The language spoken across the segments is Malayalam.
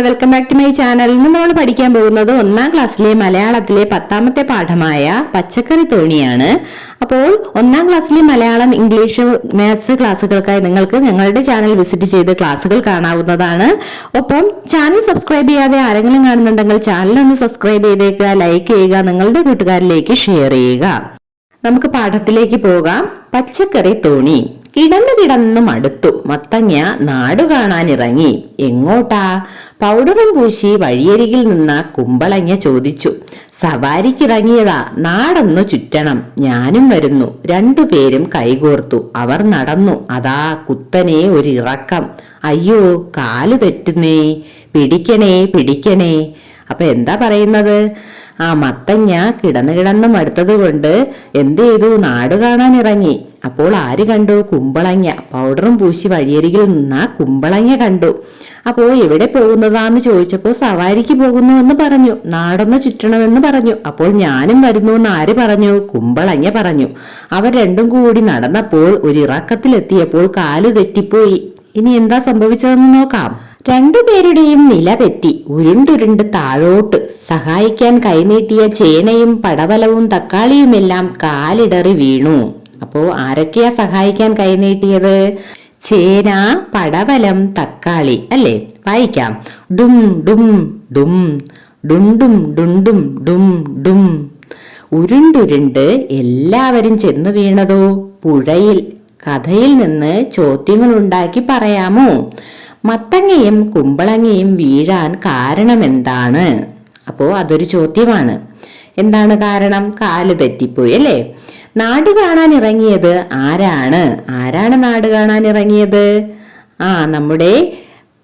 Welcome back to my channel. ഇന്ന് നമ്മൾ പഠിക്കാൻ പോകുന്നത് 1ാം ക്ലാസ്സിലെ മലയാളത്തിലെ 10ാമത്തെ പാഠമായ പച്ചക്കറി തോണിയാണ്. അപ്പോൾ 1ാം ക്ലാസ്സിലെ മലയാളം, ഇംഗ്ലീഷ്, മാത്സ് ക്ലാസ്സുകൾക്കായി നിങ്ങൾക്ക് ഞങ്ങളുടെ ചാനൽ വിസിറ്റ് ചെയ്ത് ക്ലാസ്സുകൾ കാണാവുന്നതാണ്. ഒപ്പം ചാനൽ സബ്സ്ക്രൈബ് ചെയ്യാതെ ആരെങ്കിലും കാണുന്നുണ്ടെങ്കിൽ ചാനൽ ഒന്ന് സബ്സ്ക്രൈബ് ചെയ്തേക്കുക, ലൈക്ക് ചെയ്യുക, നിങ്ങളുടെ കൂട്ടുകാരിലേക്ക് ഷെയർ ചെയ്യുക. നമുക്ക് പാഠത്തിലേക്ക് പോകാം. പച്ചക്കറി തോണി. കിടന്നു മടുത്തു മത്തങ്ങ നാടു കാണാനിറങ്ങി. എങ്ങോട്ടാ? പൗഡറും പൂശി വഴിയരികിൽ നിന്ന കുമ്പളങ്ങ ചോദിച്ചു. സവാരിക്കിറങ്ങിയതാ, നാടൊന്നു ചുറ്റണം, ഞാനും വരുന്നു. രണ്ടുപേരും കൈകോർത്തു. അവർ നടന്നു. അതാ കുത്തനെ ഒരിറക്കം. അയ്യോ, കാലു തെറ്റുന്നേ, പിടിക്കണേ പിടിക്കണേ. അപ്പൊ എന്താ പറയുന്നത്? മത്തങ്ങ കിടന്നു മടുത്തത് കൊണ്ട് എന്ത് ചെയ്തു? നാട് കാണാൻ ഇറങ്ങി. അപ്പോൾ ആര് കണ്ടു? കുമ്പളങ്ങ. പൗഡറും പൂശി വഴിയരികിൽ നിന്ന കുമ്പളങ്ങ കണ്ടു. അപ്പോ എവിടെ പോകുന്നതാന്ന് ചോദിച്ചപ്പോൾ സവാരിക്ക് പോകുന്നു എന്ന് പറഞ്ഞു. നാടൊന്ന് ചുറ്റണമെന്ന് പറഞ്ഞു. അപ്പോൾ ഞാനും വരുന്നു എന്ന് ആര് പറഞ്ഞു? കുമ്പളങ്ങ പറഞ്ഞു. അവർ രണ്ടും കൂടി നടന്നപ്പോൾ ഒരിറക്കത്തിലെത്തിയപ്പോൾ കാലു തെറ്റിപ്പോയി. ഇനി എന്താ സംഭവിച്ചതെന്ന് നോക്കാം. രണ്ടുപേരുടെയും നില തെറ്റി ഉരുണ്ടുരുണ്ട് താഴോട്ട്. സഹായിക്കാൻ കൈനീട്ടിയ ചേനയും പടവലവും തക്കാളിയുമെല്ലാം കാലിടറി വീണു. അപ്പോ ആരൊക്കെയാ സഹായിക്കാൻ കൈനീട്ടിയത്? ചേന, പടവലം, തക്കാളി അല്ലേ? വായിക്കാം. ഡും ഡും ഡും, ഡുണ്ടും ഡുണ്ടും ഡും ഡും. ഉരുണ്ടുരുണ്ട് എല്ലാവരും ചെന്നു വീണതോ പുഴയിൽ. കഥയിൽ നിന്ന് ചോദ്യങ്ങൾ ഉണ്ടാക്കി പറയാമോ? മത്തങ്ങയും കുമ്പളങ്ങയും വീഴാൻ കാരണമെന്താണ്? അപ്പോ അതൊരു ചോദ്യമാണ്. എന്താണ് കാരണം? കാല് തെറ്റിപ്പോയി അല്ലേ? നാട് കാണാൻ ഇറങ്ങിയത് ആരാണ്? ആരാണ് നാട് കാണാൻ ഇറങ്ങിയത്? നമ്മുടെ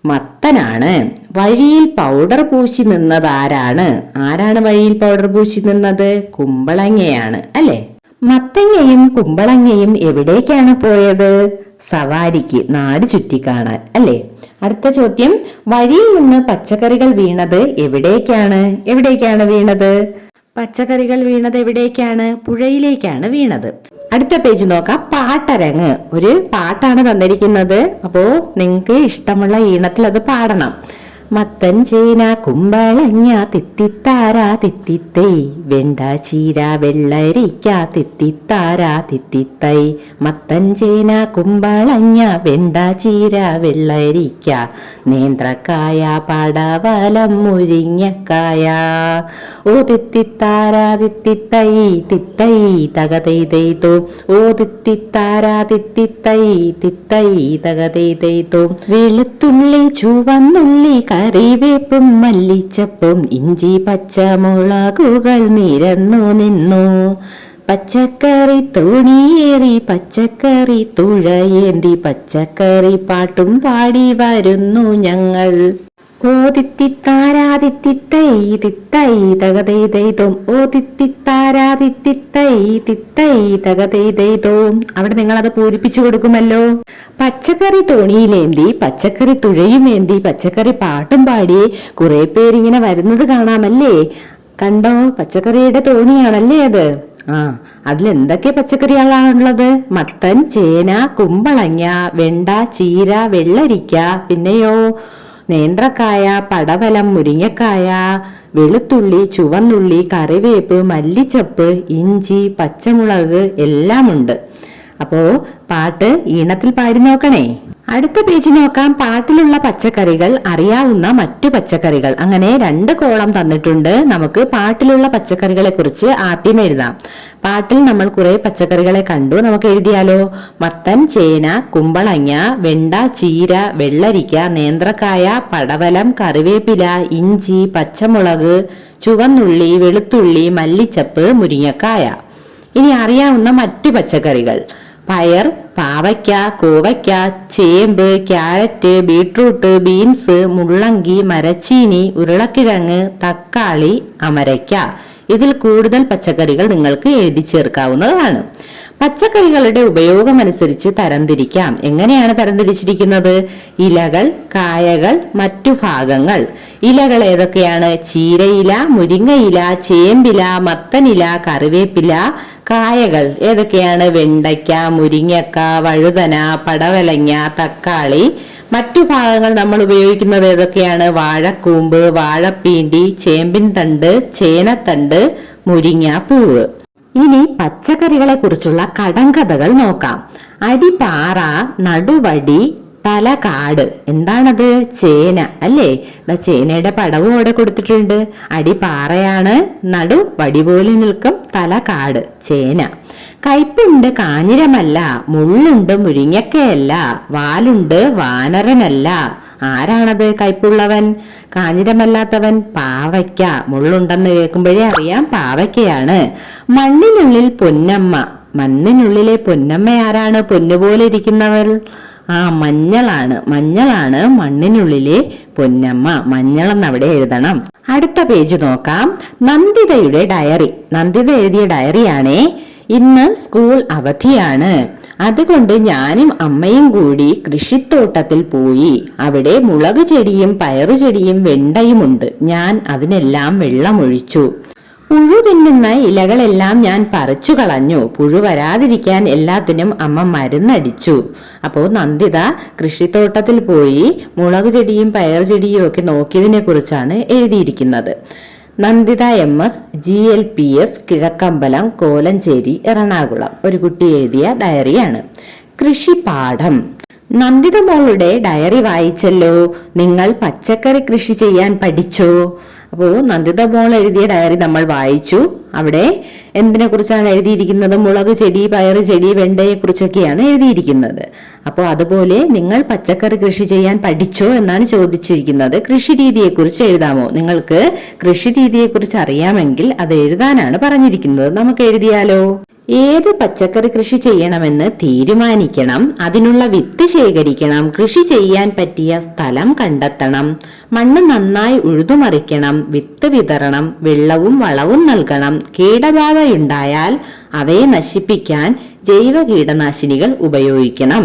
മത്തനാണ്. വഴിയിൽ പൗഡർ പൂശി നിന്നത് ആരാണ്? ആരാണ് വഴിയിൽ പൗഡർ പൂശി നിന്നത്? കുമ്പളങ്ങയാണ് അല്ലേ? മത്തങ്ങയും കുമ്പളങ്ങയും എവിടേക്കാണ് പോയത്? സവാരിക്ക്, നാട് ചുറ്റിക്കാണാൻ അല്ലേ? അടുത്ത ചോദ്യം, വഴിയിൽ നിന്ന് പച്ചക്കറികൾ വീണത് എവിടേക്കാണ്? എവിടേക്കാണ് വീണത്? പച്ചക്കറികൾ വീണത് എവിടേക്കാണ്? പുഴയിലേക്കാണ് വീണത്. അടുത്ത പേജ് നോക്കാം. പാട്ടരങ്ങ്. ഒരു പാട്ടാണ് തന്നിരിക്കുന്നത്. അപ്പോ നിങ്ങൾക്ക് ഇഷ്ടമുള്ള ഈണത്തിൽ അത് പാടണം. മത്തൻ, ചേന, കുമ്പളങ്ങ, തിത്തിത്താര തിത്തിത്തൈ. വെണ്ട, ചീര, വെള്ളരിക്ക, തിത്തിത്താര തിത്തിത്തൈ. മത്തൻ, ചേന, കുമ്പളങ്ങ, വെണ്ട, ചീര, വെള്ളരിക്ക. നേന്ത്രക്കായ, പടവലം, മുരിങ്ങക്കായ. ഓ തിത്തിത്താര തിത്തിത്തൈ തിത്തൈ തകതൈതൈതോ. ഓ തിത്തിത്താര തിത്തിത്തൈ തിത്തൈ തകതൈതൈതോ. വെളുത്തുള്ളി, ചുവന്നുള്ളി, കറിവേപ്പും മല്ലിച്ചപ്പും ഇഞ്ചി, പച്ചമുളകുകൾ നിരന്നു നിന്നു. പച്ചക്കറി തോണിയേറി പച്ചക്കറി തുഴയേന്തി പച്ചക്കറി പാട്ടും പാടി വരുന്നു ഞങ്ങൾ. ഓ തിത്തിത്താരാ തിത്തിത്തൈ തിത്തൈ തകതൈതൈതോം. ഓ തിത്തിത്താരാ തിത്തിത്തൈ തിത്തൈ തകതൈതൈതോം. അവിടെ നിങ്ങൾ അത് പൂരിപ്പിച്ചു കൊടുക്കുമല്ലോ. പച്ചക്കറി തോണിയിലേന്തി പച്ചക്കറി തുഴയുമേന്തി പച്ചക്കറി പാട്ടും പാടി കുറെ പേരിങ്ങനെ വരുന്നത് കാണാമല്ലേ? കണ്ടോ? പച്ചക്കറിയുടെ തോണിയാണല്ലേ അത്. അതിലെന്തൊക്കെ പച്ചക്കറികളാണുള്ളത്? മത്തൻ, ചേന, കുമ്പളങ്ങ, വെണ്ട, ചീര, വെള്ളരിക്ക, പിന്നെയോ നേന്ത്രക്കായ, പടവലം, മുരിങ്ങക്കായ, വെളുത്തുള്ളി, ചുവന്നുള്ളി, കറിവേപ്പ്, മല്ലിച്ചപ്പ്, ഇഞ്ചി, പച്ചമുളക് എല്ലാം ഉണ്ട്. അപ്പോ പാട്ട് ഈണത്തിൽ പാടി നോക്കണേ. അടുത്ത പേജ് നോക്കാം. പാട്ടിലുള്ള പച്ചക്കറികൾ, അറിയാവുന്ന മറ്റു പച്ചക്കറികൾ. അങ്ങനെ 2 കോളം തന്നിട്ടുണ്ട്. നമുക്ക് പാട്ടിലുള്ള പച്ചക്കറികളെ കുറിച്ച് ആദ്യം എഴുതാം. പാട്ടിൽ നമ്മൾ കുറെ പച്ചക്കറികളെ കണ്ടു. നമുക്ക് എഴുതിയാലോ? മത്തൻ, ചേന, കുമ്പളങ്ങ, വെണ്ട, ചീര, വെള്ളരിക്ക, നേന്ത്രക്കായ, പടവലം, കറിവേപ്പില, ഇഞ്ചി, പച്ചമുളക്, ചുവന്നുള്ളി, വെളുത്തുള്ളി, മല്ലിച്ചപ്പ്, മുരിങ്ങക്കായ. ഇനി അറിയാവുന്ന മറ്റു പച്ചക്കറികൾ: പയർ, പാവയ്ക്ക, കോവയ്ക്ക, ചേമ്പ്, ക്യാരറ്റ്, ബീട്രൂട്ട്, ബീൻസ്, മുള്ളങ്കി, മരച്ചീനി, ഉരുളക്കിഴങ്ങ്, തക്കാളി, അമരയ്ക്ക. ഇതിൽ കൂടുതൽ പച്ചക്കറികൾ നിങ്ങൾക്ക് എഴുതി ചേർക്കാവുന്നതാണ്. പച്ചക്കറികളുടെ ഉപയോഗമനുസരിച്ച് തരംതിരിക്കാം. എങ്ങനെയാണ് തരംതിരിച്ചിരിക്കുന്നത്? ഇലകൾ, കായകൾ, മറ്റു ഭാഗങ്ങൾ. ഇലകൾ ഏതൊക്കെയാണ്? ചീരയില, മുരിങ്ങയില, ചേമ്പില, മത്തനില, കറിവേപ്പില. കായകൾ ഏതൊക്കെയാണ്? വെണ്ടയ്ക്ക, മുരിങ്ങക്ക, വഴുതന, പടവലങ്ങ, തക്കാളി. മറ്റു ഭാഗങ്ങൾ നമ്മൾ ഉപയോഗിക്കുന്നത് ഏതൊക്കെയാണ്? വാഴക്കൂമ്പ്, വാഴപ്പീണ്ടി, ചേമ്പിൻ തണ്ട്, ചേനത്തണ്ട്, മുരിങ്ങാപ്പൂവ്. ഇനി പച്ചക്കറികളെ കുറിച്ചുള്ള കടങ്കഥകൾ നോക്കാം. അടിപ്പാറ, നടുവടി, തലകാട്. എന്താണത്? ചേന അല്ലേ? ചേനയുടെ പടവും അവിടെ കൊടുത്തിട്ടുണ്ട്. അടിപ്പാറയാണ്, നടു വടി പോലെ നിൽക്കും, തലകാട് ചേന. കയ്പുണ്ട് കാഞ്ഞിരമല്ല, മുള്ളുണ്ട് മുരിങ്ങക്കയല്ല, വാലുണ്ട് വാനരനല്ല. ആരാണത് കയ്പുള്ളവൻ? കാഞ്ഞിരമല്ലാത്തവൻ പാവയ്ക്ക. മുള്ളുണ്ടെന്ന് കേൾക്കുമ്പോഴേ അറിയാം പാവയ്ക്കയാണ്. മണ്ണിനുള്ളിൽ പൊന്നമ്മ. മണ്ണിനുള്ളിലെ പൊന്നമ്മ ആരാണ്? പൊന്നുപോലെ ഇരിക്കുന്നവർ. മഞ്ഞളാണ് മണ്ണിനുള്ളിലെ പൊന്നമ്മ. മഞ്ഞളെന്ന് അവിടെ എഴുതണം. അടുത്ത പേജ് നോക്കാം. നന്ദിതയുടെ ഡയറി. നന്ദിത എഴുതിയ ഡയറിയാണേ. ഇന്ന് സ്കൂൾ അവധിയാണ്, അതുകൊണ്ട് ഞാനും അമ്മയും കൂടി കൃഷിത്തോട്ടത്തിൽ പോയി. അവിടെ മുളക് ചെടിയും പയറുചെടിയും വെണ്ടയുമുണ്ട്. ഞാൻ അതിനെല്ലാം വെള്ളമൊഴിച്ചു. പുഴു തിന്നുന്ന ഇലകളെല്ലാം ഞാൻ പറിച്ചു കളഞ്ഞു. പുഴു വരാതിരിക്കാൻ എല്ലാത്തിനും അമ്മ മരുന്നടിച്ചു. അപ്പോൾ നന്ദിത കൃഷിത്തോട്ടത്തിൽ പോയി മുളക് ചെടിയും പയർ ചെടിയും ഒക്കെ നോക്കിയതിനെ കുറിച്ചാണ് എഴുതിയിരിക്കുന്നത്. Nanditha MS, GLPS, Kizhakkambalam, Kolenchery, Ernakulam. ഒരു കുട്ടി എഴുതിയ ഡയറിയാണ്. കൃഷിപാഠം. നന്ദിത മോളുടെ ഡയറി വായിച്ചല്ലോ. നിങ്ങൾ പച്ചക്കറി കൃഷി ചെയ്യാൻ പഠിച്ചോ? അപ്പോൾ നന്ദിത മോൾ എഴുതിയ ഡയറി നമ്മൾ വായിച്ചു. അവിടെ എന്തിനെ കുറിച്ചാണ് എഴുതിയിരിക്കുന്നത്? മുളക് ചെടി, പയറ് ചെടി, വെണ്ടയെ കുറിച്ചൊക്കെയാണ് എഴുതിയിരിക്കുന്നത്. അപ്പോൾ അതുപോലെ നിങ്ങൾ പച്ചക്കറി കൃഷി ചെയ്യാൻ പഠിച്ചോ എന്നാണ് ചോദിച്ചിരിക്കുന്നത്. കൃഷി രീതിയെ കുറിച്ച് എഴുതാമോ? നിങ്ങൾക്ക് കൃഷി രീതിയെ കുറിച്ച് അറിയാമെങ്കിൽ അത് എഴുതാനാണ് പറഞ്ഞിരിക്കുന്നത്. നമുക്ക് എഴുതിയാലോ? ഏത് പച്ചക്കറി കൃഷി ചെയ്യണമെന്ന് തീരുമാനിക്കണം. അതിനുള്ള വിത്ത് ശേഖരിക്കണം. കൃഷി ചെയ്യാൻ പറ്റിയ സ്ഥലം കണ്ടെത്തണം. മണ്ണ് നന്നായി ഉഴുതുമറിക്കണം. വിത്ത് വിതറണം. വെള്ളവും വളവും നൽകണം. കീടബാധയുണ്ടായാൽ അവയെ നശിപ്പിക്കാൻ ജൈവ കീടനാശിനികൾ ഉപയോഗിക്കണം.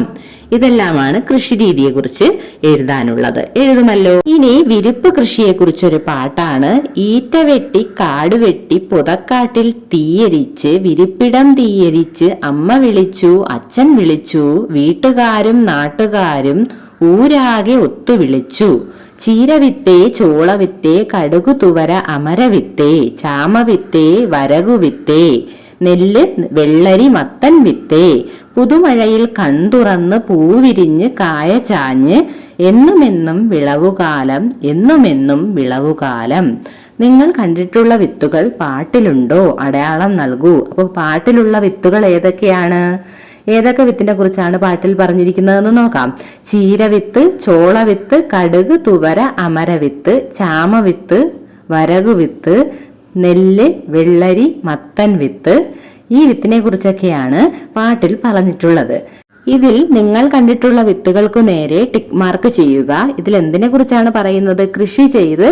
ഇതെല്ലാമാണ് കൃഷി രീതിയെ കുറിച്ച് എഴുതാനുള്ളത്. എഴുതുമല്ലോ. ഇനി വിരിപ്പ് കൃഷിയെ കുറിച്ചൊരു പാട്ടാണ്. ഈറ്റ വെട്ടി കാട് വെട്ടി പുതക്കാട്ടിൽ തീയരിച്ച് വിരിപ്പിടം തീയരിച്ച് അമ്മ വിളിച്ചു അച്ഛൻ വിളിച്ചു വീട്ടുകാരും നാട്ടുകാരും ഊരാകെ ഒത്തുവിളിച്ചു. ചീരവിത്തേ ചോളവിത്തേ കടുകു തുവര അമരവിത്തേ ചാമവിത്തേ വരകുവിത്തേ നെല്ല് വെള്ളരി മത്തൻ വിത്തേ പുതുമഴയിൽ കൺതുറന്ന് പൂവിരിഞ്ഞ് കായ ചാഞ്ഞ് എന്നുമെന്നും വിളവുകാലം എന്നുമെന്നും വിളവുകാലം. നിങ്ങൾ കണ്ടിട്ടുള്ള വിത്തുകൾ പാട്ടിലുണ്ടോ? അടയാളം നൽകൂ. അപ്പോൾ പാട്ടിലുള്ള വിത്തുകൾ ഏതൊക്കെയാണ്? ഏതൊക്കെ വിത്തിനെ കുറിച്ചാണ് പാട്ടിൽ പറഞ്ഞിരിക്കുന്നതെന്ന് നോക്കാം. ചീരവിത്ത്, ചോളവിത്ത്, കടുക് തുവര അമരവിത്ത്, ചാമവിത്ത്, വരകുവിത്ത്, നെല്ല് വെള്ളരി മത്തൻ വിത്ത്. ഈ വിത്തിനെ കുറിച്ചൊക്കെയാണ് പാട്ടിൽ പറഞ്ഞിട്ടുള്ളത്. ഇതിൽ നിങ്ങൾ കണ്ടിട്ടുള്ള വിത്തുകൾക്കു നേരെ ടിക്ക് മാർക്ക് ചെയ്യുക. ഇതിൽ എന്തിനെ കുറിച്ചാണ് പറയുന്നത്? കൃഷി ചെയ്ത്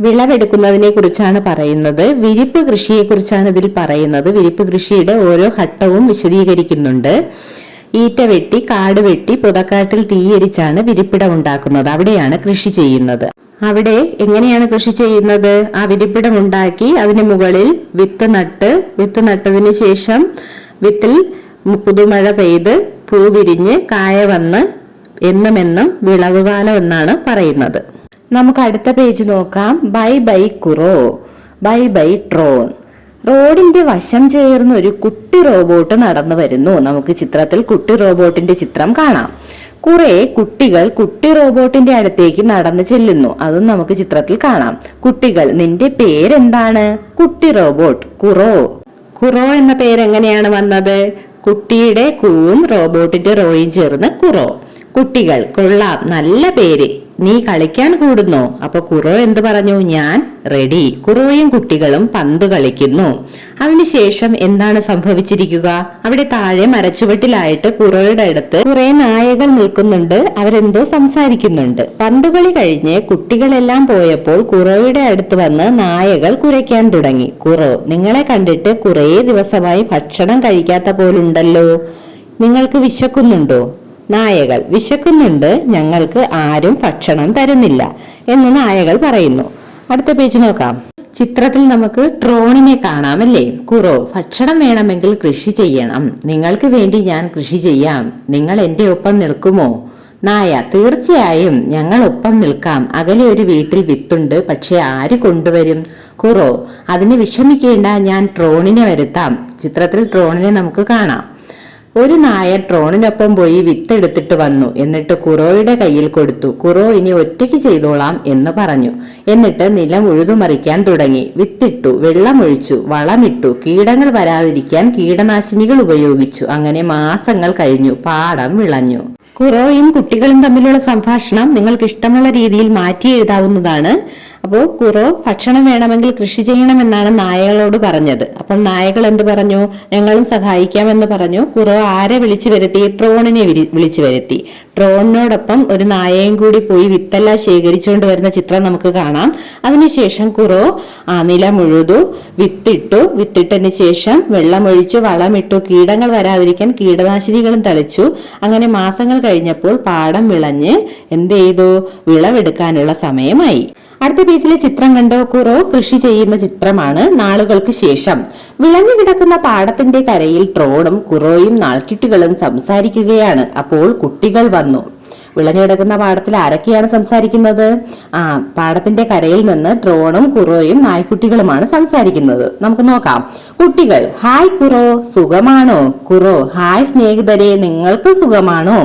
വിളവെടുക്കുന്നതിനെ കുറിച്ചാണ് പറയുന്നത്. വിരിപ്പ് കൃഷിയെ കുറിച്ചാണ് ഇതിൽ പറയുന്നത്. വിരിപ്പ് കൃഷിയുടെ ഓരോ ഘട്ടവും വിശദീകരിക്കുന്നുണ്ട്. ഈറ്റ വെട്ടി കാട് വെട്ടി പുതക്കാട്ടിൽ തീയരിച്ചാണ് വിരിപ്പിടം ഉണ്ടാക്കുന്നത്. അവിടെയാണ് കൃഷി ചെയ്യുന്നത്. അവിടെ എങ്ങനെയാണ് കൃഷി ചെയ്യുന്നത്? ആ വിരിപ്പിടം ഉണ്ടാക്കി അതിന് മുകളിൽ വിത്ത് നട്ടതിന് ശേഷം വിത്തിൽ പുതുമഴ പെയ്ത് പൂ വിരിഞ്ഞ് കായ വന്ന് എന്നുമെന്നും വിളവുകാലം എന്നാണ് പറയുന്നത്. നമുക്ക് അടുത്ത പേജ് നോക്കാം. Bye bye Kuro, bye bye Tron. റോഡിന്റെ വശം ചേർന്ന് ഒരു കുട്ടി റോബോട്ട് നടന്നു വരുന്നു. നമുക്ക് ചിത്രത്തിൽ കുട്ടി റോബോട്ടിന്റെ ചിത്രം കാണാം. കുറെ കുട്ടികൾ കുട്ടി റോബോട്ടിന്റെ അടുത്തേക്ക് നടന്നു ചെല്ലുന്നു. അതും നമുക്ക് ചിത്രത്തിൽ കാണാം. കുട്ടികൾ, നിന്റെ പേരെന്താണ്? കുട്ടി റോബോട്ട്. കുറോ. കുറോ എന്ന പേര് എങ്ങനെയാണ് വന്നത്? കുട്ടിയുടെ കൂവും റോബോട്ടിന്റെ റോയും ചേർന്ന് കുറോ. കുട്ടികൾ, കൊള്ളാം, നല്ല പേര്. നീ കളിക്കാൻ കൂടുന്നോ? അപ്പൊ കുറോ എന്ത് പറഞ്ഞു? ഞാൻ റെഡി. കുറോയും കുട്ടികളും പന്ത് കളിക്കുന്നു. അതിനുശേഷം എന്താണ് സംഭവിച്ചിരിക്കുക? അവിടെ താഴെ മരച്ചുവട്ടിലായിട്ട് കുറോയുടെ അടുത്ത് കുറെ നായകൾ നിൽക്കുന്നുണ്ട്. അവരെന്തോ സംസാരിക്കുന്നുണ്ട്. പന്തുകളി കഴിഞ്ഞ് കുട്ടികളെല്ലാം പോയപ്പോൾ കുറോയുടെ അടുത്ത് വന്ന് നായകൾ കുരയ്ക്കാൻ തുടങ്ങി. കുറോ, നിങ്ങളെ കണ്ടിട്ട് കുറേ ദിവസമായി ഭക്ഷണം കഴിക്കാത്ത പോലുണ്ടല്ലോ. നിങ്ങൾക്ക് വിശക്കുന്നുണ്ടോ? നായകൾ, വിശക്കുന്നുണ്ട്, ഞങ്ങൾക്ക് ആരും ഭക്ഷണം തരുന്നില്ല എന്ന് നായകൾ പറയുന്നു. അടുത്ത പേജ് നോക്കാം. ചിത്രത്തിൽ നമുക്ക് ട്രോണിനെ കാണാം അല്ലേ? കുറോ, ഭക്ഷണം വേണമെങ്കിൽ കൃഷി ചെയ്യണം. നിങ്ങൾക്ക് വേണ്ടി ഞാൻ കൃഷി ചെയ്യാം. നിങ്ങൾ എന്റെ ഒപ്പം നിൽക്കുമോ? നായ: തീർച്ചയായും, ഞങ്ങൾ ഒപ്പം നിൽക്കാം. അകലെ ഒരു വീട്ടിൽ വിത്തുണ്ട്, പക്ഷെ ആര് കൊണ്ടുവരും? കുറോ: അതിന് വിഷമിക്കേണ്ട, ഞാൻ ട്രോണിനെ വരുത്താം. ചിത്രത്തിൽ ട്രോണിനെ നമുക്ക് കാണാം. ഒരു നായ ട്രോണിനൊപ്പം പോയി വിത്തെടുത്തിട്ട് വന്നു. എന്നിട്ട് കുറോയുടെ കയ്യിൽ കൊടുത്തു. കുറോ ഇനി ഒറ്റയ്ക്ക് ചെയ്തോളാം എന്ന് പറഞ്ഞു. എന്നിട്ട് നിലം ഉഴുതുമറിക്കാൻ തുടങ്ങി. വിത്തിട്ടു, വെള്ളമൊഴിച്ചു, വളമിട്ടു, കീടങ്ങൾ വരാതിരിക്കാൻ കീടനാശിനികൾ ഉപയോഗിച്ചു. അങ്ങനെ മാസങ്ങൾ കഴിഞ്ഞു. പാടം വിളഞ്ഞു. കുറോയും കുട്ടികളും തമ്മിലുള്ള സംഭാഷണം നിങ്ങൾക്ക് ഇഷ്ടമുള്ള രീതിയിൽ മാറ്റി എഴുതാവുന്നതാണ്. അപ്പോൾ കുറോ ഭക്ഷണം വേണമെങ്കിൽ കൃഷി ചെയ്യണമെന്നാണ് നായകളോട് പറഞ്ഞത്. അപ്പോൾ നായകൾ എന്ത് പറഞ്ഞു? ഞങ്ങളും സഹായിക്കാമെന്ന് പറഞ്ഞു. കുറോ ആരെ വിളിച്ചു വരുത്തി? ട്രോണിനെ വിളിച്ചു വരുത്തി. ട്രോണിനോടൊപ്പം ഒരു നായയും കൂടി പോയി വിത്തെല്ലാം ശേഖരിച്ചുകൊണ്ട് വരുന്ന ചിത്രം നമുക്ക് കാണാം. അതിനുശേഷം കുറോ നിലം ഉഴുതു, വിത്തിട്ടതിന് ശേഷം വെള്ളമൊഴിച്ചു, വളമിട്ടു, കീടങ്ങൾ വരാതിരിക്കാൻ കീടനാശിനികളും തളിച്ചു. അങ്ങനെ മാസങ്ങൾ കഴിഞ്ഞപ്പോൾ പാടം വിളഞ്ഞ് എന്ത് ചെയ്തു? വിളവെടുക്കാനുള്ള സമയമായി. അടുത്ത പേജിലെ ചിത്രം കണ്ടോ? കുറോ കൃഷി ചെയ്യുന്ന ചിത്രമാണ്. നാളുകൾക്ക് ശേഷം വിളഞ്ഞു കിടക്കുന്ന പാടത്തിന്റെ കരയിൽ ട്രോണും കുറോയും നാൾക്കുട്ടികളും സംസാരിക്കുകയാണ്. അപ്പോൾ കുട്ടികൾ വന്നു. വിളഞ്ഞു കിടക്കുന്ന പാടത്തിൽ ആരൊക്കെയാണ് സംസാരിക്കുന്നത്? പാടത്തിന്റെ കരയിൽ നിന്ന് ട്രോണും കുറോയും നായ്ക്കുട്ടികളുമാണ് സംസാരിക്കുന്നത്. നമുക്ക് നോക്കാം. കുട്ടികൾ: ഹായ് കുറോ, സുഖമാണോ? കുറോ: ഹായ് സ്നേഹിതരെ, നിങ്ങൾക്ക് സുഖമാണോ?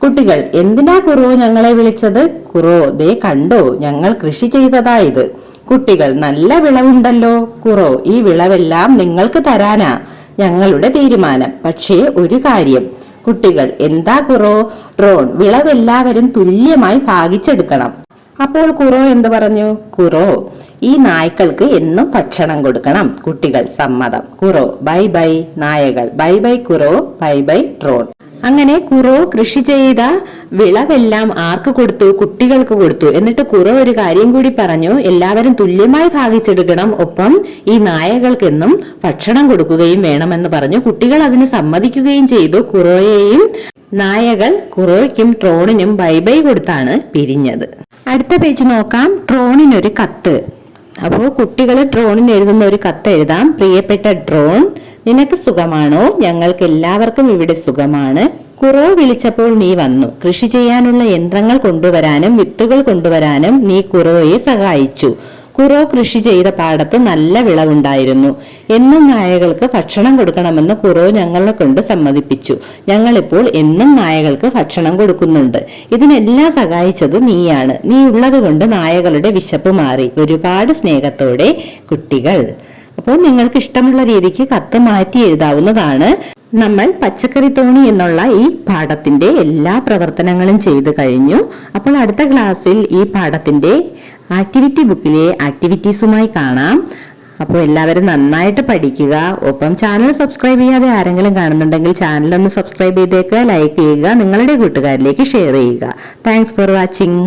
കുട്ടികൾ: എന്തിനാ കുറോ ഞങ്ങളെ വിളിച്ചത്? കുറോ: ദേ കണ്ടോ, ഞങ്ങൾ കൃഷി ചെയ്തതായത്. കുട്ടികൾ: നല്ല വിളവുണ്ടല്ലോ. കുറോ: ഈ വിളവെല്ലാം നിങ്ങൾക്ക് തരാനാ ഞങ്ങളുടെ തീരുമാനം. പക്ഷേ ഒരു കാര്യം. കുട്ടികൾ: എന്താ കുറോ? ട്രോൺ: വിളവെല്ലാവരും തുല്യമായി ഭാഗിച്ചെടുക്കണം. അപ്പോൾ കുറോ എന്ത് പറഞ്ഞു? കുറോ: ഈ നായ്ക്കൾക്ക് എന്നും ഭക്ഷണം കൊടുക്കണം. കുട്ടികൾ: സമ്മതം. Kuro: bye bye. നായകൾ: bye bye Kuro, bye bye Tron. അങ്ങനെ കുറോ കൃഷി ചെയ്ത വിളവെല്ലാം ആർക്ക് കൊടുത്തു? കുട്ടികൾക്ക് കൊടുത്തു. എന്നിട്ട് കുറോ ഒരു കാര്യം കൂടി പറഞ്ഞു: എല്ലാവരും തുല്യമായി ഭാഗിച്ചെടുക്കണം, ഒപ്പം ഈ നായകൾക്കെന്നും ഭക്ഷണം കൊടുക്കുകയും വേണമെന്ന് പറഞ്ഞു. കുട്ടികൾ അതിന് സമ്മതിക്കുകയും ചെയ്തു. കുറോയെയും നായകൾ കുറോയ്ക്കും ട്രോണിനും ബൈ ബൈ കൊടുത്താണ് പിരിഞ്ഞത്. അടുത്ത പേജ് നോക്കാം. ട്രോണിനൊരു കത്ത്. അപ്പോൾ കുട്ടികൾ ട്രോണിന് എഴുതുന്ന ഒരു കത്ത് എഴുതാം. പ്രിയപ്പെട്ട ട്രോൺ, നിനക്ക് സുഖമാണോ? ഞങ്ങൾക്ക് എല്ലാവർക്കും ഇവിടെ സുഖമാണ്. കുറോ വിളിച്ചപ്പോൾ നീ വന്നു. കൃഷി ചെയ്യാനുള്ള യന്ത്രങ്ങൾ കൊണ്ടുവരാനും വിത്തുകൾ കൊണ്ടുവരാനും നീ കുറോയെ സഹായിച്ചു. കുറോ കൃഷി ചെയ്ത പാടത്ത് നല്ല വിളവുണ്ടായിരുന്നു. എന്നും നായകൾക്ക് ഭക്ഷണം കൊടുക്കണമെന്ന് കുറോ ഞങ്ങളെ കൊണ്ട് സമ്മതിപ്പിച്ചു. ഞങ്ങളിപ്പോൾ എന്നും നായകൾക്ക് ഭക്ഷണം കൊടുക്കുന്നുണ്ട്. ഇതിനെല്ലാം സഹായിച്ചത് നീയാണ്. നീ ഉള്ളത് കൊണ്ട് നായകളുടെ വിശപ്പ് മാറി. ഒരുപാട് സ്നേഹത്തോടെ, കുട്ടികൾ. അപ്പോൾ നിങ്ങൾക്ക് ഇഷ്ടമുള്ള രീതിക്ക് കത്ത് മാറ്റി എഴുതാവുന്നതാണ്. നമ്മൾ പച്ചക്കറി തോണി എന്നുള്ള ഈ പാഠത്തിന്റെ എല്ലാ പ്രവർത്തനങ്ങളും ചെയ്തു കഴിഞ്ഞു. അപ്പോൾ അടുത്ത ക്ലാസ്സിൽ ഈ പാഠത്തിന്റെ ആക്ടിവിറ്റി ബുക്കിലെ ആക്ടിവിറ്റീസുമായി കാണാം. അപ്പോൾ എല്ലാവരും നന്നായിട്ട് പഠിക്കുക. ഒപ്പം ചാനൽ സബ്സ്ക്രൈബ് ചെയ്യാതെ ആരെങ്കിലും കാണുന്നുണ്ടെങ്കിൽ ചാനൽ ഒന്ന് സബ്സ്ക്രൈബ് ചെയ്തേക്കുക, ലൈക്ക് ചെയ്യുക, നിങ്ങളുടെ കൂട്ടുകാരിലേക്ക് ഷെയർ ചെയ്യുക. Thanks for watching.